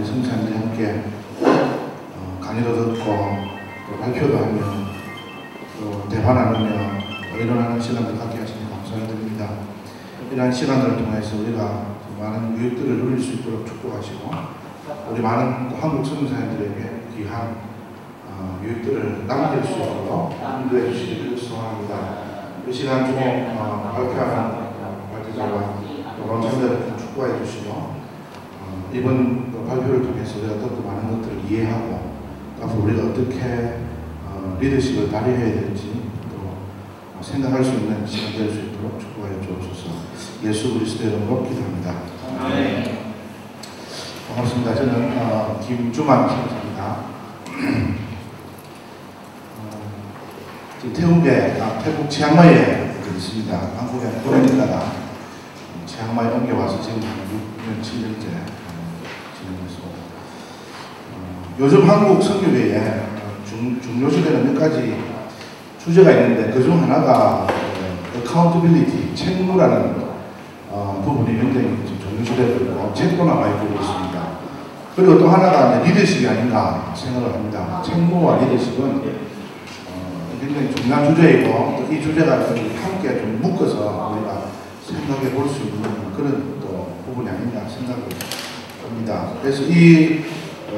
우리 성사님들이 함께 강의도 듣고 또 발표도 하며 또 대화 나누며 의논하는 시간을 갖게 하시니 감사를 드립니다. 이러한 시간들을 통해서 우리가 많은 유익들을 누릴 수 있도록 축복하시고 우리 많은 한국 선교사님들에게 귀한 유익들을 남길 수 있도록 인도해 주시기를 소원합니다. 이 시간 중에 발표하는 발표자와 원장들을 축복해 주시고 이번 발표를 통해서 우리가 더욱더 많은 것들을 이해하고 앞으로 우리가 어떻게 리더십을 발휘해야 될지 또 생각할 수 있는 시간 될 수 있도록 축복하여 주옵소서. 예수 그리스도의 이름으로 기도합니다. 반갑습니다. 저는 김주만 선생입니다. 지금 태국 치앙마이에 있습니다. 한국에 보내니까 치앙마이 옮겨와서 지금 6년, 7년째 진행했습니다. 요즘 한국 선교회에 중요시되는 몇 가지 주제가 있는데 그중 하나가 accountability, 책무라는 부분이 굉장히 중요시되고 있고 책도 남아 있고 있습니다. 그리고 또 하나가 리더십이 아닌가 생각을 합니다. 책무와 리더십은 굉장히 중요한 주제이고 이 주제가 함께 좀 묶어서 우리가 생각해 볼 수 있는 그런 또 부분이 아닌가 생각을 합니다. 그래서 이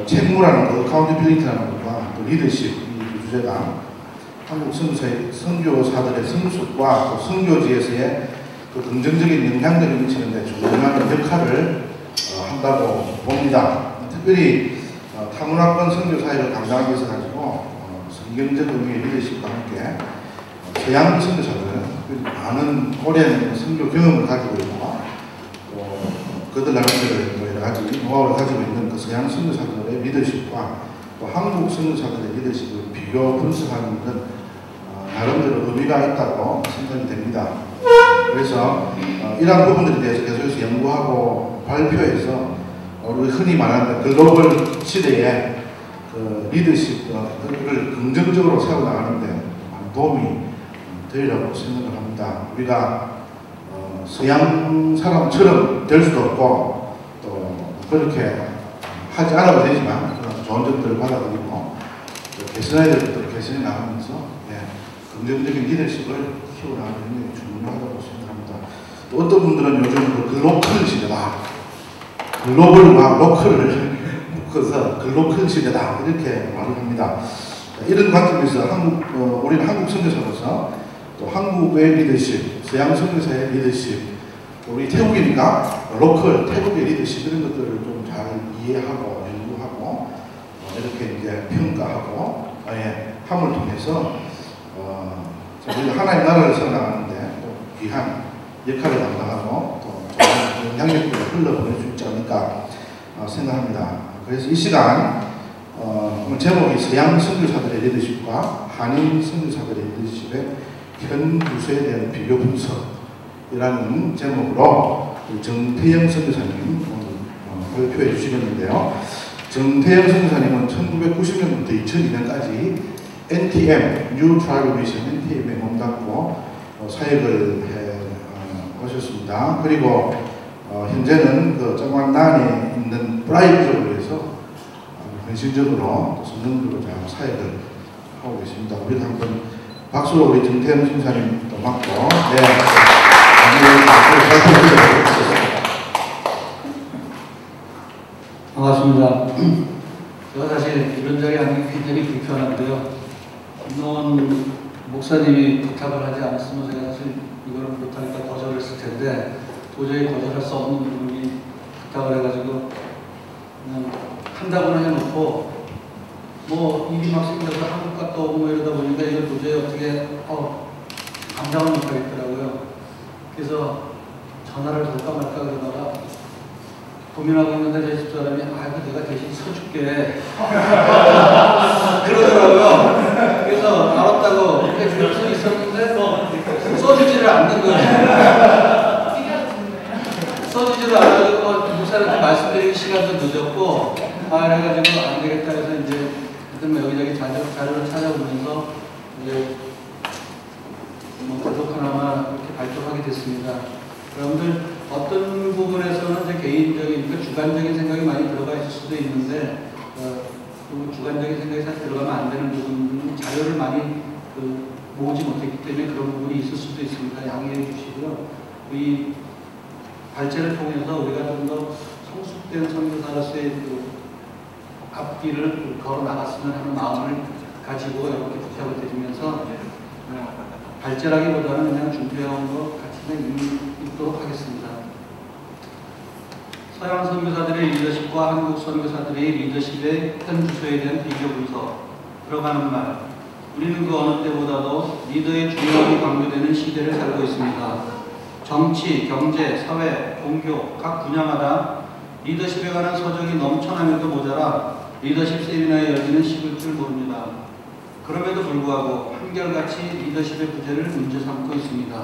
책무라는 것, accountability라는 것과 또 리더십 이 주제가 한국 선교사들의 성숙과 또 선교지에서의 그 긍정적인 영향력을 미치는 데 중요한 역할을 한다고 봅니다. 특별히 타문화권 선교사회를 강당하기 위해서 가지고 성경적 의미의 리더십과 함께 서양 선교사들은 많은 오랜 선교 경험을 가지고 있고 그들 나름대로 여러 가지 노하우를 가지고 있는 그 서양 선교사들의 리더십과 또 한국 선교사들의 리더십을 비교 분석하는 것은 나름대로 의미가 있다고 생각이 됩니다. 그래서 이러한 부분들에 대해서 계속해서 연구하고 발표해서 우리 흔히 말하는 글로벌 시대에 그 리더십을 긍정적으로 세워나가는데 도움이 되리라고 생각을 합니다. 우리가 서양 사람처럼 될 수도 없고 또 그렇게 하지 않아도 되지만 좋은 점들을 받아들이고 개선해야 될 것들을 개선해 나가면서 긍정적인 리더십을 키워나가는 게 중요하다고 생각합니다. 또 어떤 분들은 요즘 그 글로컬 시대다, 글로벌과 로컬을 묶어서 글로컬 시대다 이렇게 말을 합니다. 이런 관점에서 우리는 한국 선교사로서 또 한국의 리더십, 서양 선교사의 리더십, 우리 태국이니까 로컬, 태국의 리더십 이런 것들을 좀 잘 이해하고 연구하고 이렇게 이제 평가하고 함을 통해서 우리가 하나의 나라를 세워나가는데 또 귀한 역할을 담당하고 또 좋은 영향력을 흘러보낼 수 있지 않을까 생각합니다. 그래서 이 시간 제목이 서양 선교사들의 리더십과 한인 선교사들의 리더십의 현구세에 대한 비교 분석이라는 제목으로 정태영 선교사님 발표해 주시겠는데요. 정태영 선교사님은 1990년부터 2002년까지 NTM, New Tribal Mission, NTM에 몸담고 사역을 해 오셨습니다. 그리고 현재는 그 정관난에 있는 브라이브족을 위해서 헌신적으로 성경적으로 잘 사역을 하고 계십니다. 우리가 한번 박수로 우리 정태영 선교사님 또 맞고 반갑습니다. 제가 사실 이런 자리에 앉기 굉장히 불편한데요. 김동원 목사님이 부탁을 하지 않았으면 제가 사실 이거를 못하니까 거절했을 텐데 도저히 거절할 수 없는 분이 부탁을 해가지고 그냥 한다고는 해놓고 뭐 일이 막 생겨서 한국 갔다 오고 뭐 이러다 보니까 이걸 도저히 어떻게 감당을 못하겠더라고요. 그래서 전화를 할까 말까 그러다가 고민하고 있는데 제 집사람이 내가 대신 서줄게 그러더라고요. 그래서 알았다고 그렇게 줄 수 있었는데 써주지를 않는 거예요. 써주지를 않아서 목사한테 말씀드리기 시간도 늦었고 그래가지고 안 되겠다 해서 이제 그때 여기저기 자료를 찾아보면서 이제 뭐 가족 하나만 이렇게 발표하게 됐습니다. 여러분들 어떤 부분에서는 제 개인적인, 주관적인 생각이 많이 들어가 있을 수도 수도 있는데 그 주관적인 생각이 잘 들어가면 안 되는 부분은 자료를 많이 모으지 못했기 때문에 그런 부분이 있을 수도 있습니다. 양해해 주시고요. 이 발제를 통해서 우리가 좀 더 성숙된 선교사로서의 앞길을 걸어 나갔으면 하는 마음을 가지고 이렇게 부탁을 드리면서 발제라기보다는 그냥 준비해온 것 같이 읽도록 하겠습니다. 서양 선교사들의 리더십과 한국 선교사들의 리더십의 현 주소에 대한 비교 분석. 들어가는 말. 우리는 그 어느 때보다도 리더의 중요함이 강조되는 시대를 살고 있습니다. 정치, 경제, 사회, 종교 각 분야마다 리더십에 관한 서적이 넘쳐나면도 모자라 리더십 세미나에 열리는 식을 줄 모릅니다. 그럼에도 불구하고 한결같이 리더십의 부재를 문제 삼고 있습니다.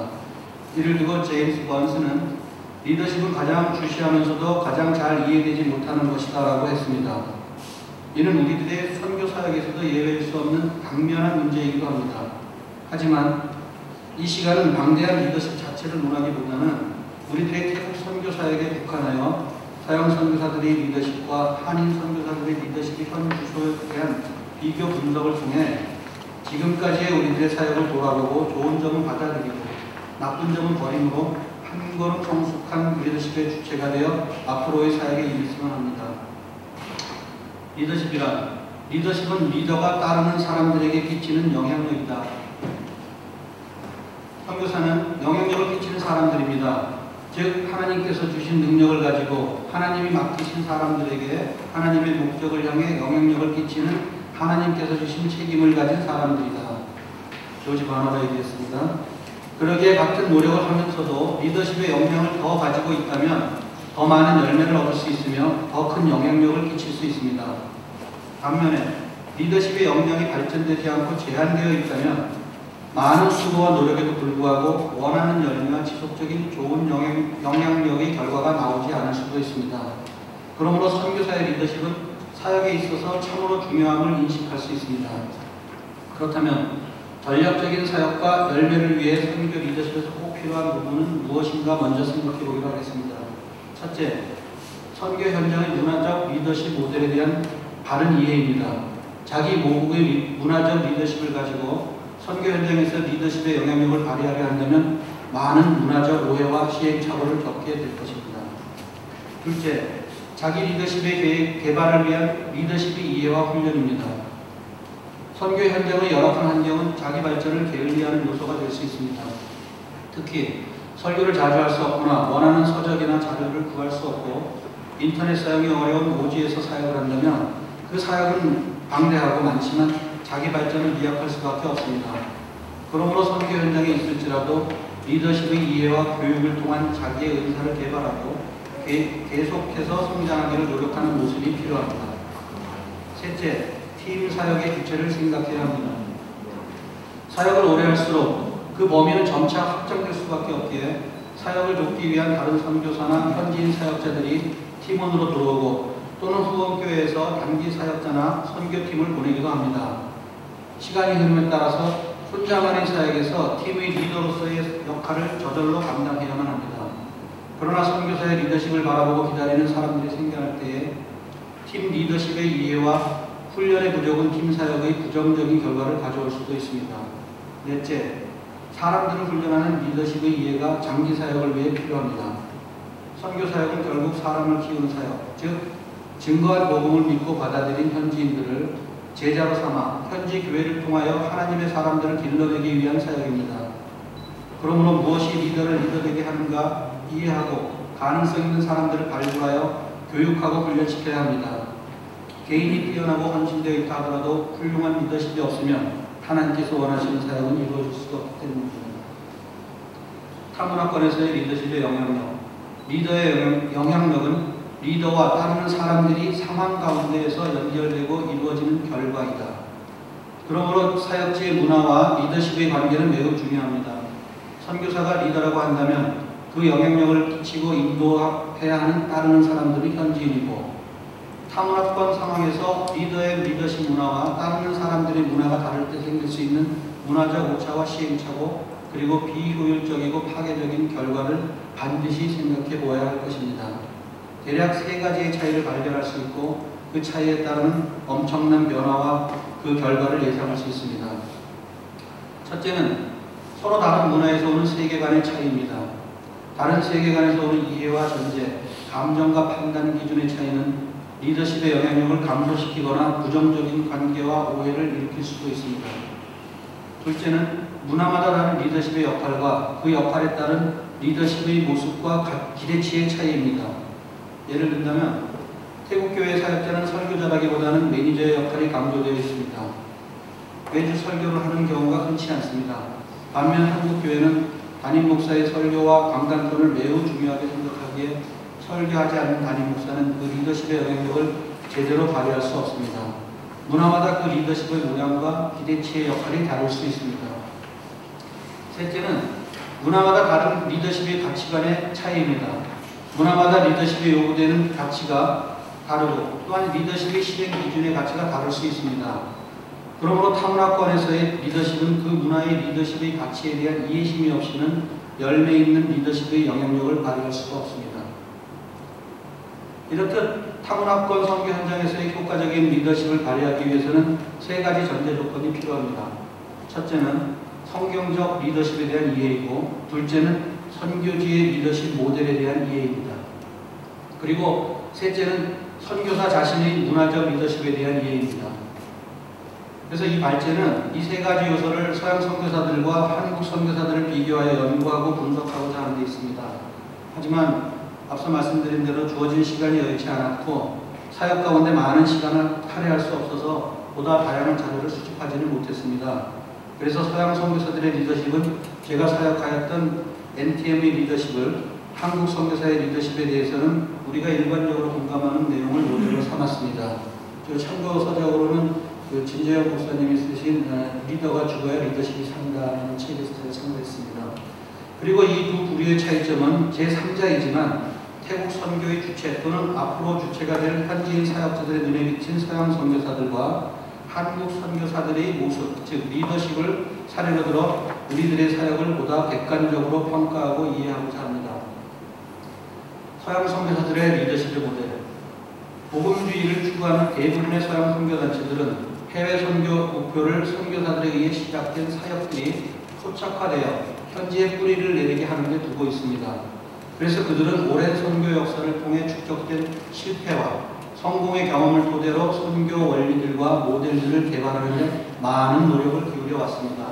이를 두고 제임스 번스는 리더십은 가장 주시하면서도 가장 잘 이해되지 못하는 것이다 라고 했습니다. 이는 우리들의 선교 사역에서도 예외일 수 없는 당면한 문제이기도 합니다. 하지만 이 시간은 방대한 리더십 자체를 논하기보다는 우리들의 태국 선교 사역에 국한하여 서양 선교사들의 리더십과 한인 선교사들의 리더십의 현 주소에 대한 비교 분석을 통해 지금까지의 우리들의 사역을 돌아보고 좋은 점은 받아들이고 나쁜 점은 버림으로 한 걸음 성숙한 리더십의 주체가 되어 앞으로의 사역에 임했으면 합니다. 리더십은 리더가 따르는 사람들에게 끼치는 영향력이다. 선교사는 영향력을 끼치는 사람들입니다. 즉 하나님께서 주신 능력을 가지고 하나님이 맡기신 사람들에게 하나님의 목적을 향해 영향력을 끼치는 하나님께서 주신 책임을 가진 사람들이다. 조지 바너가 얘기했습니다. 그러기에 같은 노력을 하면서도 리더십의 역량을 더 가지고 있다면 더 많은 열매를 얻을 수 있으며 더 큰 영향력을 끼칠 수 있습니다. 반면에 리더십의 역량이 발전되지 않고 제한되어 있다면 많은 수고와 노력에도 불구하고 원하는 열매와 지속적인 좋은 영향력의 결과가 나오지 않을 수도 있습니다. 그러므로 선교사의 리더십은 사역에 있어서 참으로 중요함을 인식할 수 있습니다. 그렇다면 전략적인 사역과 열매를 위해 선교 리더십에서 꼭 필요한 부분은 무엇인가 먼저 생각해 보기로 하겠습니다. 첫째, 선교 현장의 문화적 리더십 모델에 대한 바른 이해입니다. 자기 모국의 문화적 리더십을 가지고 선교 현장에서 리더십의 영향력을 발휘하려 한다면 많은 문화적 오해와 시행착오를 겪게 될 것입니다. 둘째, 자기 리더십의 개발을 위한 리더십의 이해와 훈련입니다. 선교 현장의 열악한 환경은 자기 발전을 게을리하는 요소가 될 수 있습니다. 특히 설교를 자주 할 수 없거나 원하는 서적이나 자료를 구할 수 없고 인터넷 사용이 어려운 오지에서 사역을 한다면 그 사역은 방대하고 많지만 자기 발전을 미약할 수밖에 없습니다. 그러므로 선교 현장에 있을지라도 리더십의 이해와 교육을 통한 자기의 은사를 개발하고 계속해서 성장하기를 노력하는 모습이 필요합니다. 셋째, 팀 사역의 주체를 생각해야 합니다. 사역을 오래 할수록 그 범위는 점차 확장될 수밖에 없기에 사역을 돕기 위한 다른 선교사나 현지인 사역자들이 팀원으로 들어오고 또는 후원교회에서 단기 사역자나 선교팀을 보내기도 합니다. 시간이 흐름에 따라서 혼자만의 사역에서 팀의 리더로서의 역할을 저절로 감당해야만 합니다. 그러나 선교사의 리더십을 바라보고 기다리는 사람들이 생겨날 때에 팀 리더십의 이해와 훈련의 부족은 팀 사역의 부정적인 결과를 가져올 수도 있습니다. 넷째, 사람들을 훈련하는 리더십의 이해가 장기 사역을 위해 필요합니다. 선교 사역은 결국 사람을 키우는 사역, 즉 증거한 복음을 믿고 받아들인 현지인들을 제자로 삼아 현지 교회를 통하여 하나님의 사람들을 길러내기 위한 사역입니다. 그러므로 무엇이 리더를 리더되게 하는가 이해하고 가능성 있는 사람들을 발굴하여 교육하고 훈련시켜야 합니다. 개인이 뛰어나고 헌신되어 있다 하더라도 훌륭한 리더십이 없으면 하나님께서 원하시는 사역은 이루어질 수가 없기 때문입니다. 타문화권에서의 리더십의 영향력. 리더의 영향력은 리더와 따르는 사람들이 상황 가운데에서 연결되고 이루어지는 결과이다. 그러므로 사역지의 문화와 리더십의 관계는 매우 중요합니다. 선교사가 리더라고 한다면 그 영향력을 끼치고 인도해야 하는 따르는 사람들이 현지인이고, 타문화권 상황에서 리더의 리더십 문화와 따르는 사람들의 문화가 다를 때 생길 수 있는 문화적 오차와 시행착오, 그리고 비효율적이고 파괴적인 결과를 반드시 생각해 보아야 할 것입니다. 대략 세 가지의 차이를 발견할 수 있고 그 차이에 따른 엄청난 변화와 그 결과를 예상할 수 있습니다. 첫째는 서로 다른 문화에서 오는 세계관의 차이입니다. 다른 세계관에서 오는 이해와 전제, 감정과 판단 기준의 차이는 리더십의 영향력을 감소시키거나 부정적인 관계와 오해를 일으킬 수도 있습니다. 둘째는 문화마다 다른 리더십의 역할과 그 역할에 따른 리더십의 모습과 기대치의 차이입니다. 예를 든다면 태국교회 사역자는 설교자라기보다는 매니저의 역할이 강조되어 있습니다. 매주 설교를 하는 경우가 흔치 않습니다. 반면 한국교회는 담임 목사의 설교와 강단권을 매우 중요하게 생각하기에 설교하지 않는 담임 목사는 그 리더십의 영향력을 제대로 발휘할 수 없습니다. 문화마다 그 리더십의 모양과 기대치의 역할이 다를 수 있습니다. 셋째는 문화마다 다른 리더십의 가치관의 차이입니다. 문화마다 리더십에 요구되는 가치가 다르고 또한 리더십의 실행 기준의 가치가 다를 수 있습니다. 그러므로 타문화권에서의 리더십은 그 문화의 리더십의 가치에 대한 이해심이 없이는 열매 있는 리더십의 영향력을 발휘할 수가 없습니다. 이렇듯 타문화권 선교 현장에서의 효과적인 리더십을 발휘하기 위해서는 세 가지 전제 조건이 필요합니다. 첫째는 성경적 리더십에 대한 이해이고, 둘째는 선교지의 리더십 모델에 대한 이해입니다. 그리고 셋째는 선교사 자신의 문화적 리더십에 대한 이해입니다. 그래서 이 발제는 이 세 가지 요소를 서양 선교사들과 한국 선교사들을 비교하여 연구하고 분석하고자 하는 데 있습니다. 하지만 앞서 말씀드린 대로 주어진 시간이 여의치 않았고 사역 가운데 많은 시간을 할애할 수 없어서 보다 다양한 자료를 수집하지는 못했습니다. 그래서 서양 선교사들의 리더십은 제가 사역하였던 NTM의 리더십을 한국 선교사의 리더십에 대해서는 우리가 일반적으로 공감하는 내용을 모델로 삼았습니다. 참고 서적으로는 진재영 목사님이 쓰신 리더가 죽어야 리더십이 산다는 책에서 제가 참고했습니다. 그리고 이 두 부류의 차이점은 제3자이지만 태국 선교의 주체 또는 앞으로 주체가 될 현지인 사역자들의 눈에 비친 서양 선교사들과 한국 선교사들의 모습, 즉 리더십을 사례로 들어 우리들의 사역을 보다 객관적으로 평가하고 이해하고자 합니다. 서양 선교사들의 리더십의 모델. 복음주의를 추구하는 대부분의 서양 선교단체들은 해외 선교 목표를 선교사들에 의해 시작된 사역들이 토착화되어 현지에 뿌리를 내리게 하는 데 두고 있습니다. 그래서 그들은 오랜 선교 역사를 통해 축적된 실패와 성공의 경험을 토대로 선교 원리들과 모델들을 개발하려는 많은 노력을 기울여 왔습니다.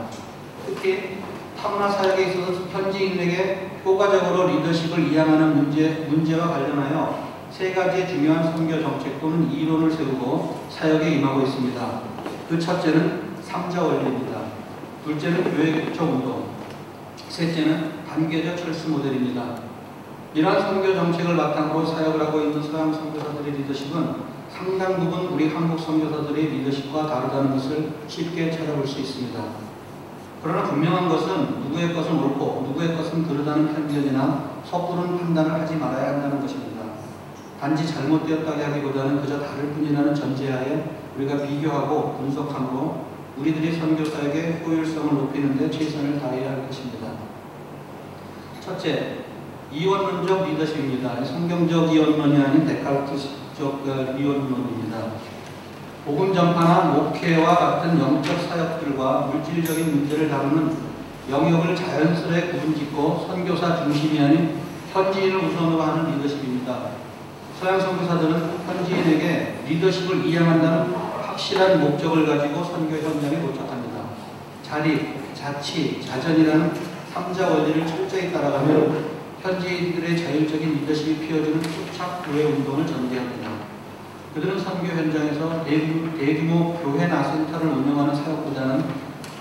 특히 타문화 사역에 있어서 현지인에게 효과적으로 리더십을 이양하는 문제와 관련하여 세 가지의 중요한 선교 정책 또는 이론을 세우고 사역에 임하고 있습니다. 그 첫째는 3자 원리입니다. 둘째는 교회 개척 운동, 셋째는 단계적 철수 모델입니다. 이러한 선교 정책을 바탕으로 사역을 하고 있는 서양 선교사들의 리더십은 상당 부분 우리 한국 선교사들의 리더십과 다르다는 것을 쉽게 찾아볼 수 있습니다. 그러나 분명한 것은 누구의 것은 옳고 누구의 것은 그르다는 편견이나 섣부른 판단을 하지 말아야 한다는 것입니다. 단지 잘못되었다고 하기보다는 그저 다를 뿐이라는 전제하에 우리가 비교하고 분석함으로 우리들이 선교사에게 효율성을 높이는 데 최선을 다해야 할 것입니다. 첫째, 이원론적 리더십입니다. 성경적 이원론이 아닌 데카르트적 이원론입니다. 복음 전파나 목회와 같은 영적 사역들과 물질적인 문제를 다루는 영역을 자연스레 구분짓고 선교사 중심이 아닌 현지인을 우선으로 하는 리더십입니다. 서양 선교사들은 현지인에게 리더십을 이양한다는 확실한 목적을 가지고 선교 현장에 도착합니다. 자립, 자치, 자전이라는 3자 원리를 철저히 따라가며 현지인들의 자율적인 리더십이 피워주는 토착 교회 운동을 전개합니다. 그들은 선교 현장에서 대규모 교회나 센터를 운영하는 사역보다는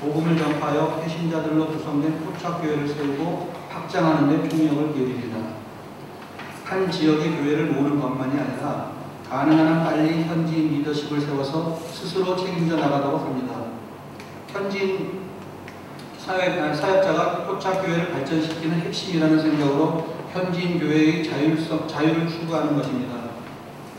복음을 전파하여 회신자들로 구성된 토착 교회를 세우고 확장하는 데 총력을 기울입니다. 한 지역의 교회를 모으는 것만이 아니라 가능한 한 빨리 현지인 리더십을 세워서 스스로 책임져 나가도록 합니다. 현지인 사역자가 토착교회를 발전시키는 핵심이라는 생각으로 현지인 교회의 자유를 추구하는 것입니다.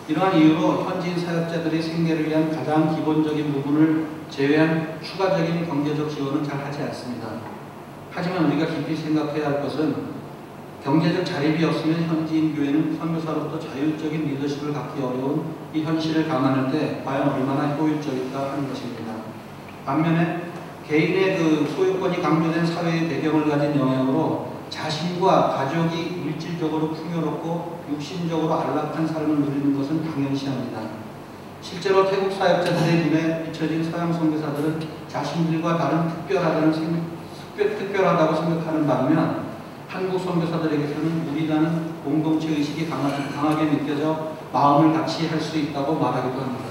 이러한 이유로 현지인 사역자들의 생계를 위한 가장 기본적인 부분을 제외한 추가적인 경제적 지원은 잘 하지 않습니다. 하지만 우리가 깊이 생각해야 할 것은 경제적 자립이 없으면 현지인 교회는 선교사로부터 자율적인 리더십을 갖기 어려운 이 현실을 감안할 때 과연 얼마나 효율적일까 하는 것입니다. 반면에 개인의 소유권이 강조된 사회의 배경을 가진 영향으로 자신과 가족이 물질적으로 풍요롭고 육신적으로 안락한 삶을 누리는 것은 당연시합니다. 실제로 태국 사역자들의 눈에 비춰진 서양 선교사들은 자신들과 다른 특별하다고 생각하는 반면 한국 선교사들에게서는 우리라는 공동체 의식이 강하게 느껴져 마음을 같이 할 수 있다고 말하기도 합니다.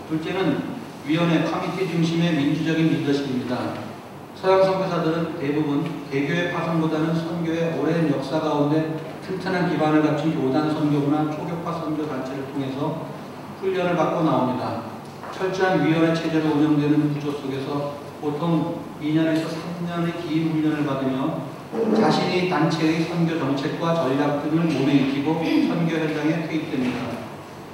둘째는 위원회 커미티 중심의 민주적인 리더십입니다. 서양 선교사들은 대부분 개교의 파송보다는 선교의 오랜 역사 가운데 튼튼한 기반을 갖춘 교단 선교부나 초교파 선교 단체를 통해서 훈련을 받고 나옵니다. 철저한 위원회 체제로 운영되는 구조 속에서 보통 2년에서 3년의 긴 훈련을 받으며 자신이 단체의 선교 정책과 전략 등을 몸에 익히고 선교 현장에 투입됩니다.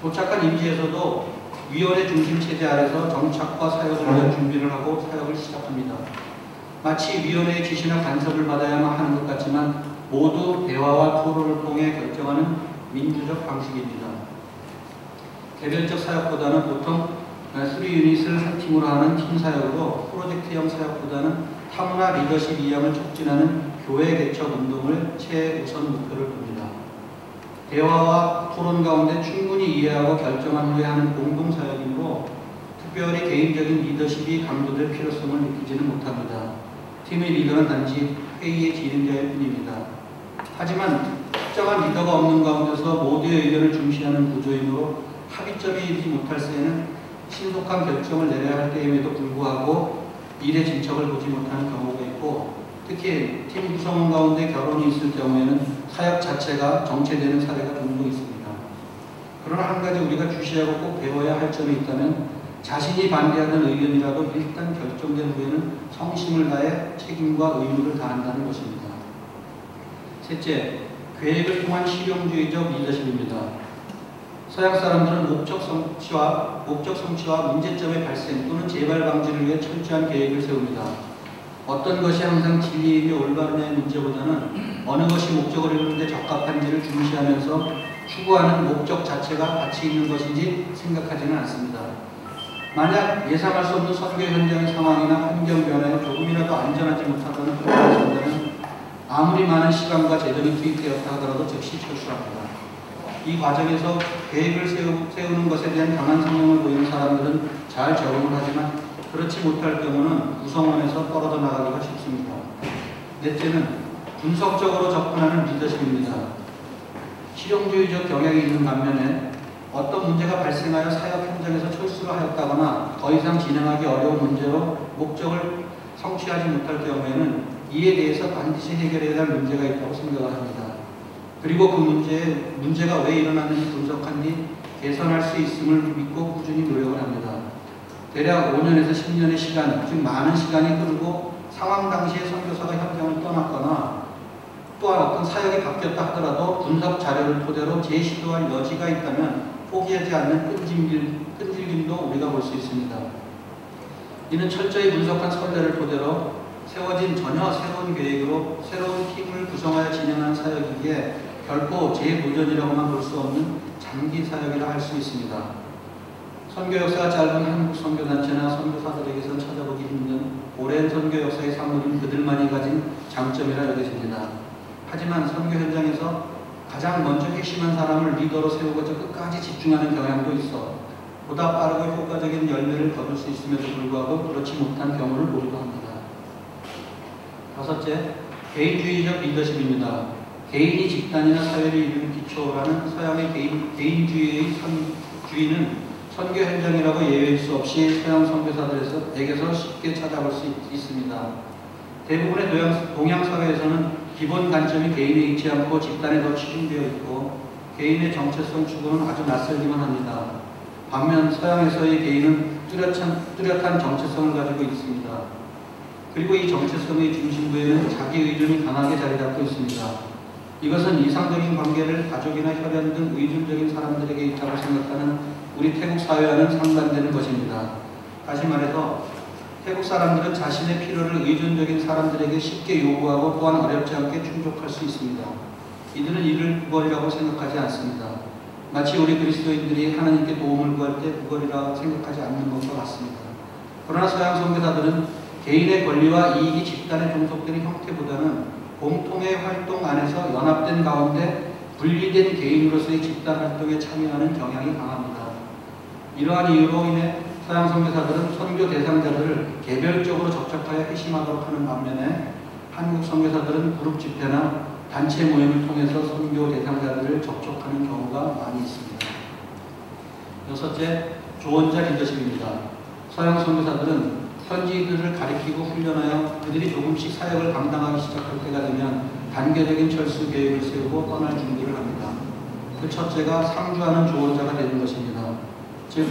도착한 임지에서도 위원회 중심 체제 아래서 정착과 사역을 위한 준비를 하고 사역을 시작합니다. 마치 위원회의 지시나 간섭을 받아야만 하는 것 같지만 모두 대화와 토론을 통해 결정하는 민주적 방식입니다. 개별적 사역보다는 보통 3유닛을 한 팀으로 하는 팀 사역으로 프로젝트형 사역보다는 타문화 리더십 이양을 촉진하는 교회 개척 운동을 최우선 목표를 둡니다. 대화와 토론 가운데 충분히 이해하고 결정한 후에 하는 공동사역이므로 특별히 개인적인 리더십이 강조될 필요성을 느끼지는 못합니다. 팀의 리더는 단지 회의의 진행자일 뿐입니다. 하지만 특정한 리더가 없는 가운데서 모두의 의견을 중시하는 구조이므로 합의점이 이르지 못할 때에는 신속한 결정을 내려야 할 때임에도 불구하고 일의 진척을 보지 못하는 경우가 있고, 특히 팀 구성원 가운데 결혼이 있을 경우에는 사역 자체가 정체되는 사례가 종종 있습니다. 그러나 한 가지 우리가 주시하고 꼭 배워야 할 점이 있다면 자신이 반대하는 의견이라도 일단 결정된 후에는 성심을 다해 책임과 의무를 다한다는 것입니다. 셋째, 계획을 통한 실용주의적 리더십입니다. 서양 사람들은 목적 성취와 문제점의 발생 또는 재발 방지를 위해 철저한 계획을 세웁니다. 어떤 것이 항상 진리이며 올바름의 문제보다는 어느 것이 목적을 이루는 데 적합한지를 중시하면서 추구하는 목적 자체가 가치 있는 것인지 생각하지는 않습니다. 만약 예상할 수 없는 선교 현장의 상황이나 환경 변화에 조금이라도 안전하지 못하다는 판단을 한다면 아무리 많은 시간과 재정이 투입되었다 하더라도 즉시 철수합니다. 이 과정에서 계획을 세우는 것에 대한 강한 성향을 보이는 사람들은 잘 적응을 하지만 그렇지 못할 경우는 구성원에서 떨어져 나가기가 쉽습니다. 넷째는 분석적으로 접근하는 리더십입니다. 실용주의적 경향이 있는 반면에 어떤 문제가 발생하여 사역 현장에서 철수를 하였다거나 더 이상 진행하기 어려운 문제로 목적을 성취하지 못할 경우에는 이에 대해서 반드시 해결해야 할 문제가 있다고 생각을 합니다. 그리고 그 문제가 왜 일어났는지 분석한 뒤 개선할 수 있음을 믿고 꾸준히 노력을 합니다. 대략 5년에서 10년의 시간, 즉 많은 시간이 흐르고 상황 당시에 선교사가 현장을 떠났거나 또한 어떤 사역이 바뀌었다 하더라도 분석 자료를 토대로 재시도할 여지가 있다면 포기하지 않는 끈질김도 우리가 볼 수 있습니다. 이는 철저히 분석한 선례를 토대로 세워진 전혀 새로운 계획으로 새로운 팀을 구성하여 진행한 사역이기에 결코 재도전이라고만 볼 수 없는 장기 사역이라 할 수 있습니다. 선교 역사가 짧은 한국 선교단체나 선교사들에게선 찾아보기 힘든 오랜 선교 역사의 사물인 그들만이 가진 장점이라 여겨집니다. 하지만 선교 현장에서 가장 먼저 핵심한 사람을 리더로 세우고자 끝까지 집중하는 경향도 있어 보다 빠르고 효과적인 열매를 거둘 수 있음에도 불구하고 그렇지 못한 경우를 보기도 합니다. 다섯째, 개인주의적 리더십입니다. 개인이 집단이나 사회를 이루는 기초라는 서양의 개인주의의 주의는 선교 현장이라고 예외일 수 없이 서양 선교사들에게서 쉽게 찾아볼 수 있습니다. 대부분의 동양 사회에서는 기본 관점이 개인에 있지 않고 집단에 더 치중되어 있고 개인의 정체성 추구는 아주 낯설기만 합니다. 반면 서양에서의 개인은 뚜렷한 정체성을 가지고 있습니다. 그리고 이 정체성의 중심부에는 자기 의존이 강하게 자리 잡고 있습니다. 이것은 이상적인 관계를 가족이나 혈연 등 의존적인 사람들에게 있다고 생각하는 우리 태국 사회와는 상반되는 것입니다. 다시 말해서 태국 사람들은 자신의 필요를 의존적인 사람들에게 쉽게 요구하고 또한 어렵지 않게 충족할 수 있습니다. 이들은 이를 구걸이라고 생각하지 않습니다. 마치 우리 그리스도인들이 하나님께 도움을 구할 때 구걸이라고 생각하지 않는 것과 같습니다. 그러나 서양 선교사들은 개인의 권리와 이익이 집단에 종속되는 형태보다는 공통의 활동 안에서 연합된 가운데 분리된 개인으로서의 집단 활동에 참여하는 경향이 강합니다. 이러한 이유로 인해 서양 선교사들은 선교 대상자들을 개별적으로 접촉하여 회심하도록 하는 반면에 한국 선교사들은 그룹 집회나 단체 모임을 통해서 선교 대상자들을 접촉하는 경우가 많이 있습니다. 여섯째, 조언자 리더십입니다. 서양 선교사들은 현지인들을 가리키고 훈련하여 그들이 조금씩 사역을 감당하기 시작할 때가 되면 단계적인 철수 계획을 세우고 떠날 준비를 합니다. 그 첫째가 상주하는 조언자가 되는 것입니다. 즉,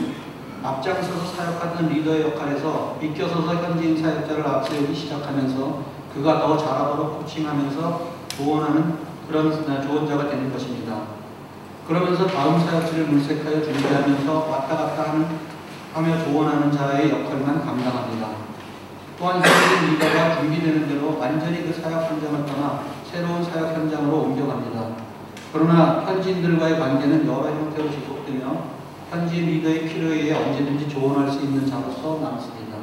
앞장서서 사역하는 리더의 역할에서 비껴서서 현지인 사역자를 앞세우기 시작하면서 그가 더 잘하도록 코칭하면서 조언하는 그런 조언자가 되는 것입니다. 그러면서 다음 사역지를 물색하여 준비하면서 왔다 갔다 하며 조언하는 자의 역할만 감당합니다. 또한 현지인 리더가 준비되는 대로 완전히 그 사역 현장을 떠나 새로운 사역 현장으로 옮겨갑니다. 그러나 현지인들과의 관계는 여러 형태로 지속되며 현지인 리더의 필요에 의해 언제든지 조언할 수 있는 자로서 남습니다.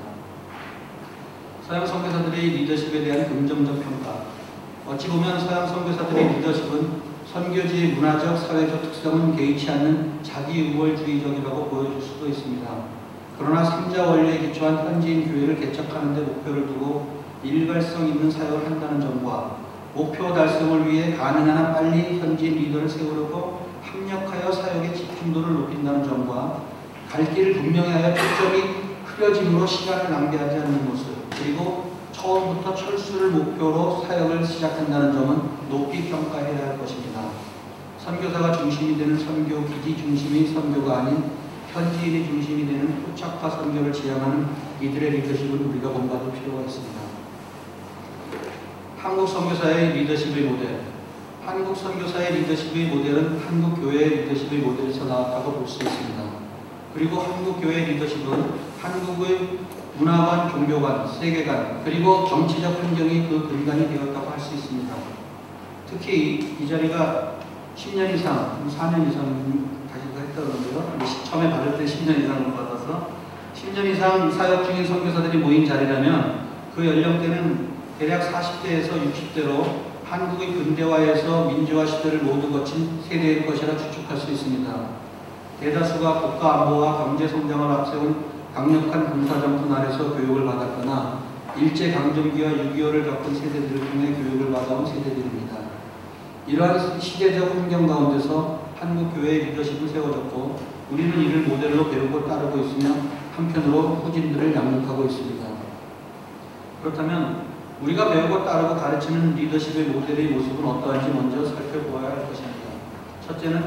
서양 선교사들의 리더십에 대한 긍정적 평가. 어찌 보면 서양 선교사들의 리더십은 선교지의 문화적, 사회적 특성은 개의치 않는 자기우월주의적이라고 보여줄 수도 있습니다. 그러나 3자 원리에 기초한 현지인 교회를 개척하는 데 목표를 두고 일관성 있는 사역을 한다는 점과 목표 달성을 위해 가능한 한 빨리 현지인 리더를 세우려고 합력하여 사역의 집중도를 높인다는 점과 갈 길을 분명히 하여 초점이 흐려짐으로 시간을 낭비하지 않는 모습, 그리고 처음부터 철수를 목표로 사역을 시작한다는 점은 높이 평가해야 할 것입니다. 선교사가 중심이 되는 선교, 기지 중심의 선교가 아닌 현지인이 중심이 되는 포착화 선교를 지향하는 이들의 리더십을 우리가 본받을 필요가 있습니다. 한국 선교사의 리더십의 모델. 한국 선교사의 리더십의 모델은 한국 교회의 리더십의 모델에서 나왔다고 볼 수 있습니다. 그리고 한국 교회의 리더십은 한국의 문화관, 종교관, 세계관, 그리고 정치적 환경이 그 근간이 되었다고 할 수 있습니다. 특히 이 자리가 10년 이상, 4년 이상 다시도 했다는데요. 처음에 받을 때 10년 이상을 받아서 10년 이상 사역 중인 선교사들이 모인 자리라면 그 연령대는 대략 40대에서 60대로 한국의 근대화에서 민주화 시대를 모두 거친 세대일 것이라 추측할 수 있습니다. 대다수가 국가 안보와 경제 성장을 앞세운 강력한 군사정권 아래서 교육을 받았거나 일제강점기와 6.25를 겪은 세대들을 통해 교육을 받아온 세대들입니다. 이러한 시대적 환경 가운데서 한국 교회의 리더십을 세워졌고 우리는 이를 모델로 배우고 따르고 있으며 한편으로 후진들을 양육하고 있습니다. 그렇다면 우리가 배우고 따르고 가르치는 리더십의 모델의 모습은 어떠한지 먼저 살펴보아야 할 것입니다. 첫째는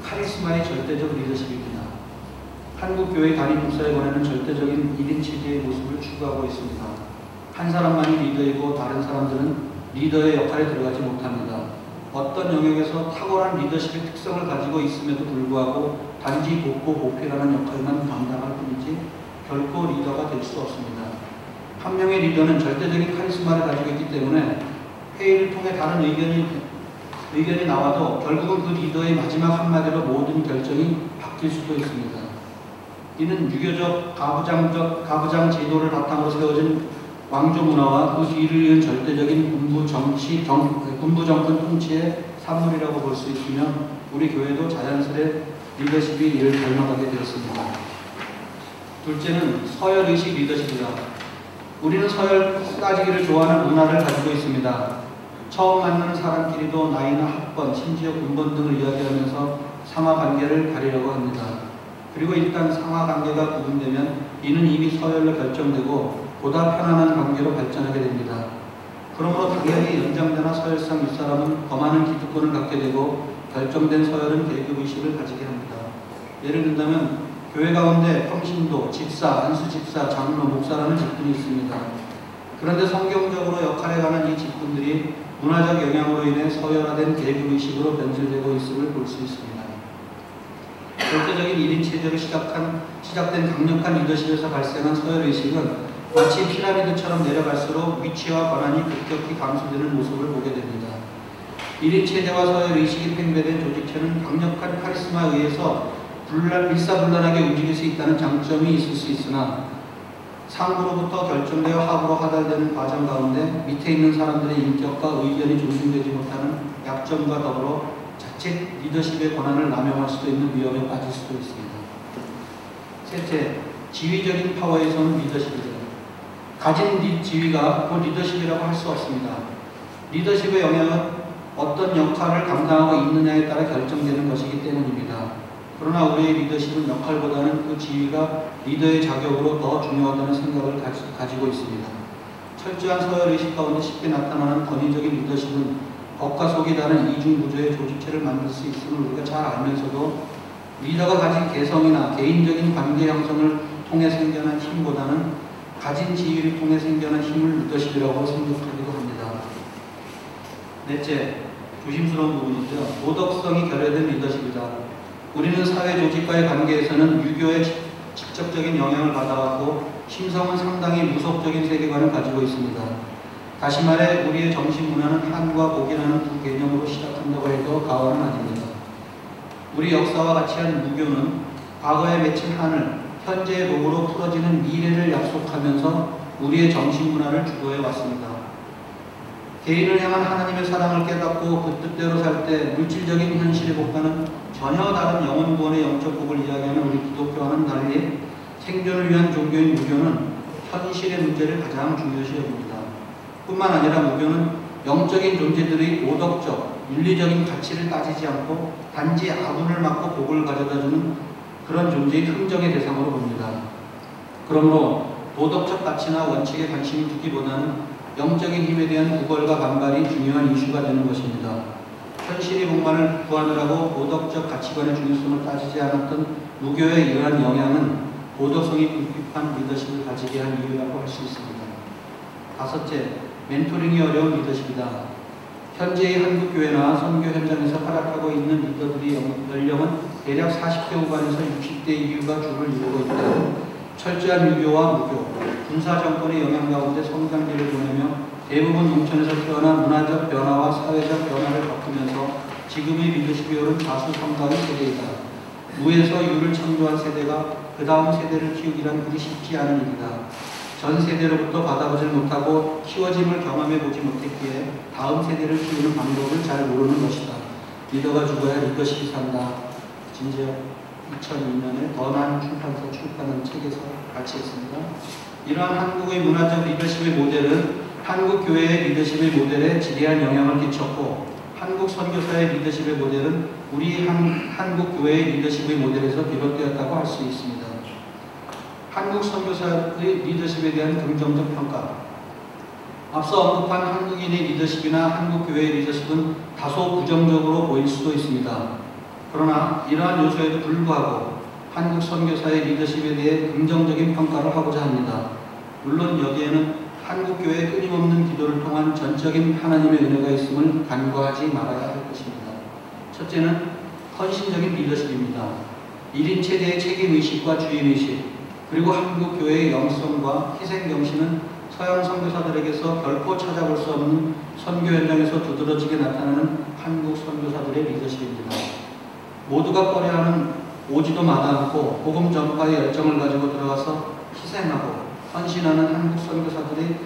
카리스마의 절대적 리더십입니다. 한국 교회 단임 목사에 권하는 절대적인 1인 체제의 모습을 추구하고 있습니다. 한 사람만이 리더이고 다른 사람들은 리더의 역할에 들어가지 못합니다. 어떤 영역에서 탁월한 리더십의 특성을 가지고 있음에도 불구하고 단지 돕고 보필하는 역할만 감당할 뿐이지 결코 리더가 될 수 없습니다. 한 명의 리더는 절대적인 카리스마를 가지고 있기 때문에 회의를 통해 다른 의견이 나와도 결국은 그 리더의 마지막 한마디로 모든 결정이 바뀔 수도 있습니다. 이는 유교적 가부장 제도를 바탕으로 세워진 왕조 문화와 그 뒤를 이은 절대적인 군부 정권 통치의 산물이라고 볼 수 있으며 우리 교회도 자연스레 리더십이 이를 닮아가게 되었습니다. 둘째는 서열의식 리더십이다. 우리는 서열 따지기를 좋아하는 문화를 가지고 있습니다. 처음 만나는 사람끼리도 나이나 학번, 심지어 군번 등을 이야기하면서 상하관계를 가리려고 합니다. 그리고 일단 상하관계가 구분되면 이는 이미 서열로 결정되고 보다 편안한 관계로 발전하게 됩니다. 그러므로 당연히 연장자나 서열상 윗사람은 더 많은 기득권을 갖게 되고 결정된 서열은 계급의식을 가지게 합니다. 예를 든다면 교회 가운데 평신도, 집사, 안수집사, 장로, 목사라는 직분이 있습니다. 그런데 성경적으로 역할에 관한 이 직분들이 문화적 영향으로 인해 서열화된 계급의식으로 변질되고 있음을 볼 수 있습니다. 절대적인 1인 체제로 시작된 강력한 리더십에서 발생한 서열의식은 마치 피라미드처럼 내려갈수록 위치와 권한이 급격히 감소되는 모습을 보게 됩니다. 1인 체제와 서열 의식이 팽배된 조직체는 강력한 카리스마에 의해서 일사불란하게 움직일 수 있다는 장점이 있을 수 있으나 상부로부터 결정되어 하부로 하달되는 과정 가운데 밑에 있는 사람들의 인격과 의견이 존중되지 못하는 약점과 더불어 자칫 리더십의 권한을 남용할 수도 있는 위험에 빠질 수도 있습니다. 셋째, 지휘적인 파워에서는 리더십이죠. 가진 지위가 곧 리더십이라고 할 수 없습니다. 리더십의 영향은 어떤 역할을 감당하고 있느냐에 따라 결정되는 것이기 때문입니다. 그러나 우리의 리더십은 역할보다는 그 지위가 리더의 자격으로 더 중요하다는 생각을 가지고 있습니다. 철저한 서열의식 가운데 쉽게 나타나는 권위적인 리더십은 겉과 속이 다른 이중구조의 조직체를 만들 수 있음을 우리가 잘 알면서도 리더가 가진 개성이나 개인적인 관계 형성을 통해 생겨난 힘보다는 가진 지위를 통해 생겨난 힘을 리더십이라고 생각하기도 합니다. 넷째, 조심스러운 부분이죠. 도덕성이 결여된 리더십이다. 우리는 사회 조직과의 관계에서는 유교의 직접적인 영향을 받아왔고 심성은 상당히 무속적인 세계관을 가지고 있습니다. 다시 말해 우리의 정신문화는 한과 복이라는 두 개념으로 시작한다고 해도 과언은 아닙니다. 우리 역사와 같이 한 무교는 과거에 맺힌 한을 현재의 복으로 풀어지는 미래를 약속하면서 우리의 정신문화를 주도해 왔습니다. 개인을 향한 하나님의 사랑을 깨닫고 그 뜻대로 살 때 물질적인 현실의 복과는 전혀 다른 영혼구원의 영적 복을 이야기하는 우리 기독교와는 달리 생존을 위한 종교인 무교는 현실의 문제를 가장 중요시 여깁니다. 뿐만 아니라 무교는 영적인 존재들의 도덕적, 윤리적인 가치를 따지지 않고 단지 아군을 막고 복을 가져다주는 그런 존재의 흥정의 대상으로 봅니다. 그러므로 도덕적 가치나 원칙에 관심을 두기보다는 영적인 힘에 대한 구걸과 반발이 중요한 이슈가 되는 것입니다. 현실의 복만을 구하느라고 도덕적 가치관의 중요성을 따지지 않았던 무교의 이러한 영향은 도덕성이 불필요한 리더십을 가지게 한 이유라고 할 수 있습니다. 다섯째, 멘토링이 어려운 리더십이다. 현재의 한국교회나 선교 현장에서 활약하고 있는 리더들의 연령은 대략 40대 후반에서 60대 이후가 주를 이루고 있다. 철저한 유교와 무교, 군사정권의 영향 가운데 성장기를 보내며 대부분 농촌에서 태어나 문화적 변화와 사회적 변화를 겪으면서 지금의 리더십이 오른 다수성가의 세대이다. 무에서 유를 창조한 세대가 그 다음 세대를 키우기란 그리 쉽지 않은 일이다. 전 세대로부터 받아보지 못하고 키워짐을 경험해 보지 못했기에 다음 세대를 키우는 방법을 잘 모르는 것이다. 리더가 죽어야 리더십이 산다. 진지어 2002년에 더 나은 출판사 출판한 책에서 같이 했습니다. 이러한 한국의 문화적 리더십의 모델은 한국 교회의 리더십의 모델에 지대한 영향을 끼쳤고 한국 선교사의 리더십의 모델은 우리 한국 교회의 리더십의 모델에서 비롯되었다고 할 수 있습니다. 한국 선교사의 리더십에 대한 긍정적 평가. 앞서 언급한 한국인의 리더십이나 한국 교회의 리더십은 다소 부정적으로 보일 수도 있습니다. 그러나 이러한 요소에도 불구하고 한국 선교사의 리더십에 대해 긍정적인 평가를 하고자 합니다. 물론 여기에는 한국 교회의 끊임없는 기도를 통한 전적인 하나님의 은혜가 있음을 간과하지 말아야 할 것입니다. 첫째는 헌신적인 리더십입니다. 1인 체제의 책임의식과 주인의식, 그리고 한국 교회의 영성과 희생정신은 서양 선교사들에게서 결코 찾아볼 수 없는 선교 현장에서 두드러지게 나타나는 한국 선교사들의 리더십입니다. 모두가 꺼려하는 오지도 마다 않고 복음 전파의 열정을 가지고 들어가서 희생하고 헌신하는 한국 선교사들의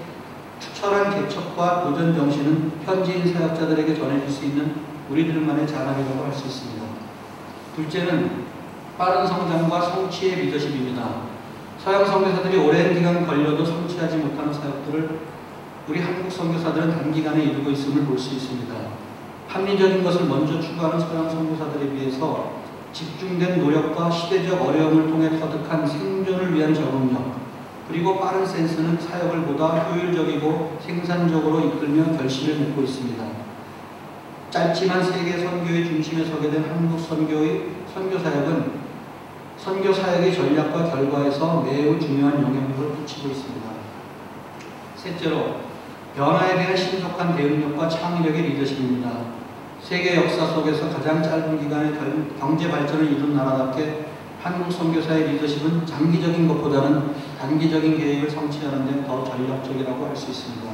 투철한 개척과 도전 정신은 현지인 사역자들에게 전해질 수 있는 우리들만의 자랑이라고 할 수 있습니다. 둘째는 빠른 성장과 성취의 리더십입니다. 서양 선교사들이 오랜 기간 걸려도 성취하지 못하는 사역들을 우리 한국 선교사들은 단기간에 이루고 있음을 볼 수 있습니다. 합리적인 것을 먼저 추구하는 서양 선교사들에 비해서 집중된 노력과 시대적 어려움을 통해 터득한 생존을 위한 적응력, 그리고 빠른 센스는 사역을 보다 효율적이고 생산적으로 이끌며 결실을 맺고 있습니다. 짧지만 세계 선교의 중심에 서게 된 한국 선교의 선교사역은 선교사역의 전략과 결과에서 매우 중요한 영향력을 끼치고 있습니다. 셋째로, 변화에 대한 신속한 대응력과 창의력의 리더십입니다. 세계 역사 속에서 가장 짧은 기간에 경제 발전을 이룬 나라답게 한국 선교사의 리더십은 장기적인 것보다는 단기적인 계획을 성취하는 데 더 전략적이라고 할 수 있습니다.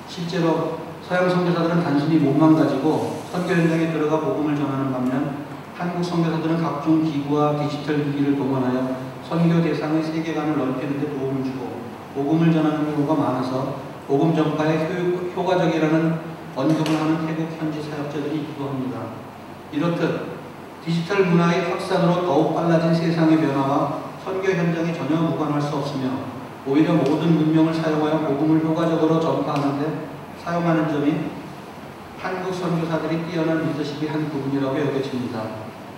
실제로 서양 선교사들은 단순히 몸만 가지고 선교 현장에 들어가 복음을 전하는 반면 한국 선교사들은 각종 기구와 디지털 기기를 동원하여 선교 대상의 세계관을 넓히는 데 도움을 주고 복음을 전하는 경우가 많아서 복음 전파에 효과적이라는 언급을 하는 태국 현지 사역자들이 있기도 합니다. 이렇듯 디지털 문화의 확산으로 더욱 빨라진 세상의 변화와 선교 현장에 전혀 무관할 수 없으며 오히려 모든 문명을 사용하여 복음을 효과적으로 전파하는 데 사용하는 점이 한국 선교사들이 뛰어난 리더십의 한 부분이라고 여겨집니다.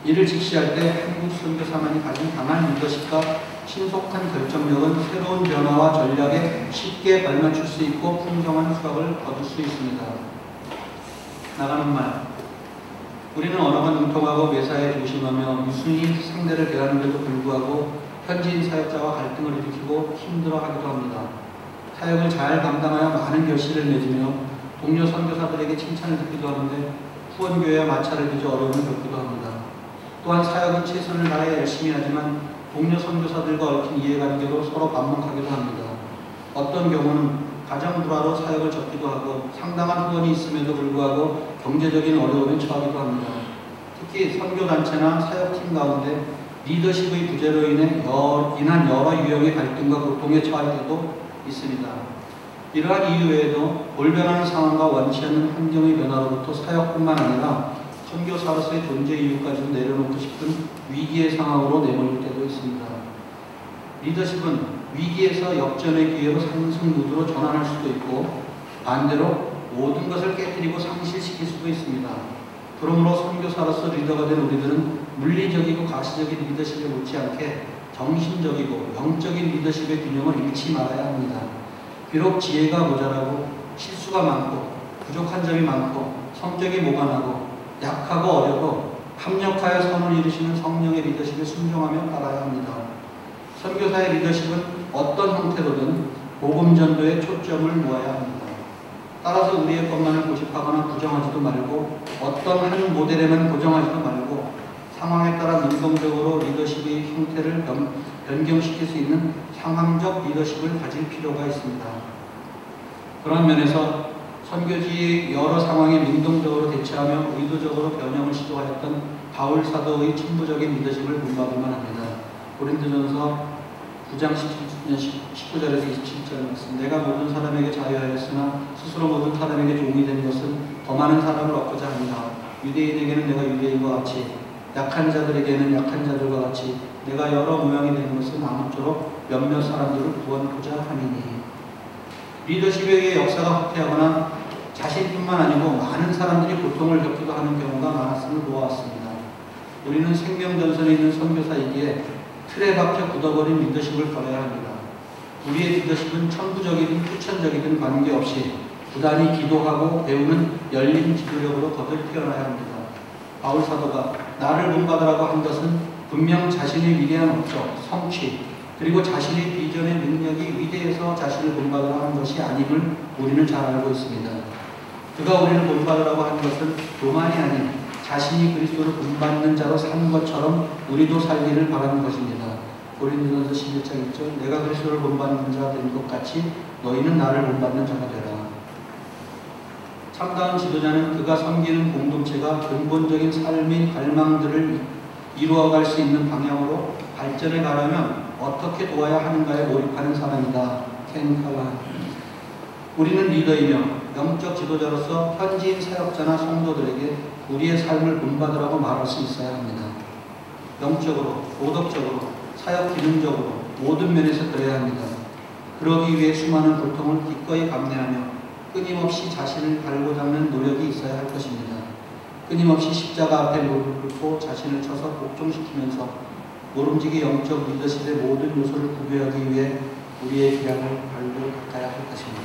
이를 직시할 때 한국 선교사만이 가진 강한 리더십과 신속한 결정력은 새로운 변화와 전략에 쉽게 발맞출 수 있고 풍성한 수확을 거둘 수 있습니다. 나가는 말. 우리는 언어가 능통하고 매사에 조심하며 유순히 상대를 대하는데도 불구하고 현지인 사역자와 갈등을 일으키고 힘들어하기도 합니다. 사역을 잘 감당하여 많은 결실을 맺으며 동료 선교사들에게 칭찬을 듣기도 하는데 후원교회와 마찰을 빚어 어려움을 겪기도 합니다. 또한 사역은 최선을 다해 열심히 하지만 동료 선교사들과 얽힌 이해관계로 서로 반목하기도 합니다. 어떤 경우는 가정 불화로 사역을 접기도 하고 상당한 후원이 있음에도 불구하고 경제적인 어려움에 처하기도 합니다. 특히 선교단체나 사역팀 가운데 리더십의 부재로 인한 여러 유형의 갈등과 고통에 처할 때도 있습니다. 이러한 이유 외에도 돌변하는 상황과 원치 않는 환경의 변화로부터 사역뿐만 아니라 선교사로서의 존재 이유까지도 내려놓고 싶은 위기의 상황으로 내몰릴 때도 있습니다. 리더십은 위기에서 역전의 기회로 상승 무드로 전환할 수도 있고 반대로 모든 것을 깨뜨리고 상실시킬 수도 있습니다. 그러므로 선교사로서 리더가 된 우리들은 물리적이고 가시적인 리더십에 못지않게 정신적이고 영적인 리더십의 균형을 잃지 말아야 합니다. 비록 지혜가 모자라고 실수가 많고 부족한 점이 많고 성격이 모간하고 약하고 어려도 합력하여 선을 이루시는 성령의 리더십에 순종하며 따라야 합니다. 선교사의 리더십은 어떤 형태로든 복음 전도에 초점을 모아야 합니다. 따라서 우리의 것만을 고집하거나 부정하지도 말고 어떤 한 모델에만 고정하지도 말고 상황에 따라 능동적으로 리더십의 형태를 변경시킬 수 있는 상황적 리더십을 가질 필요가 있습니다. 그런 면에서 선교지의 여러 상황에 능동적으로 대처하며 의도적으로 변형을 시도하였던 바울 사도의 천부적인 리더십을 본받을만 합니다. 고린도전서 9장 19절에서 27절 말씀. 내가 모든 사람에게 자유하였으나 스스로 모든 사람에게 종이 된 것은 더 많은 사람을 얻고자 합니다. 유대인에게는 내가 유대인과 같이 약한 자들에게는 약한 자들과 같이 내가 여러 모양이 된 것은 아무쪼록 몇몇 사람들을 구원하고자 함이니. 리더십에 의해 역사가 후퇴하거나 자신뿐만 아니고 많은 사람들이 고통을 겪기도 하는 경우가 많았음을 보아왔습니다. 우리는 생명전선에 있는 선교사이기에 틀에 박혀 굳어버린 리더십을 버려야 합니다. 우리의 리더십은 천부적이든 후천적이든 관계없이 부단히 기도하고 배우는 열린 지도력으로 거듭 태어나야 합니다. 바울 사도가 나를 본받으라고 한 것은 분명 자신의 위대한 업적, 성취, 그리고 자신의 비전의 능력이 위대해서 자신을 본받으라고 한 것이 아님을 우리는 잘 알고 있습니다. 그가 우리를 본받으라고 한 것은 교만이 아닌 자신이 그리스도를 본받는 자로 산 것처럼 우리도 살기를 바라는 것입니다. 고린도전서 11장 1절 내가 그리스도를 본받는 자 된 것 같이 너희는 나를 본받는 자가 되라. 참다운 지도자는 그가 섬기는 공동체가 근본적인 삶의 갈망들을 이루어갈 수 있는 방향으로 발전해 가려면 어떻게 도와야 하는가에 몰입하는 사람이다. 켄 칼란. 우리는 리더이며 영적 지도자로서 현지인 사역자나 성도들에게 우리의 삶을 본받으라고 말할 수 있어야 합니다. 영적으로, 도덕적으로, 사역 기능적으로 모든 면에서 그래야 합니다. 그러기 위해 수많은 고통을 기꺼이 감내하며 끊임없이 자신을 달고 잡는 노력이 있어야 할 것입니다. 끊임없이 십자가 앞에 무릎을 꿇고 자신을 쳐서 복종시키면서 모름지기 영적 리더십의 모든 요소를 구비하기 위해 우리의 기량을 발굴 닦아야 할 것입니다.